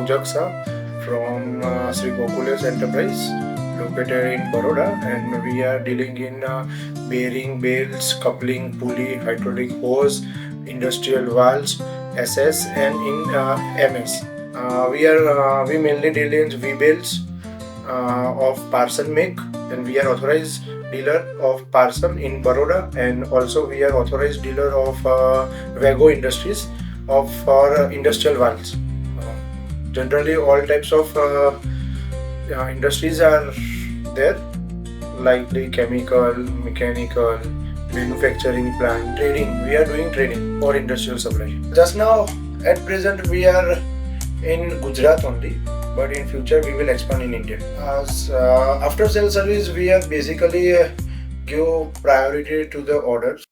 Engiexpo from Shree Gokulesh Enterprise located in Baroda, and we are dealing in bearing, belts, coupling, pulley, hydraulic hose, industrial valves, SS, and in MS. We mainly deal in V belts of Parson make, and we are authorized dealer of Parson in Baroda, and also we are authorized dealer of Vago Industries of for industrial valves. Generally, all types of industries are there, like the chemical, mechanical, manufacturing plant, trading. We are doing trading or industrial supply. Just now, at present, we are in Gujarat only, but in future we will expand in India. As after sales service, we have basically give priority to the orders.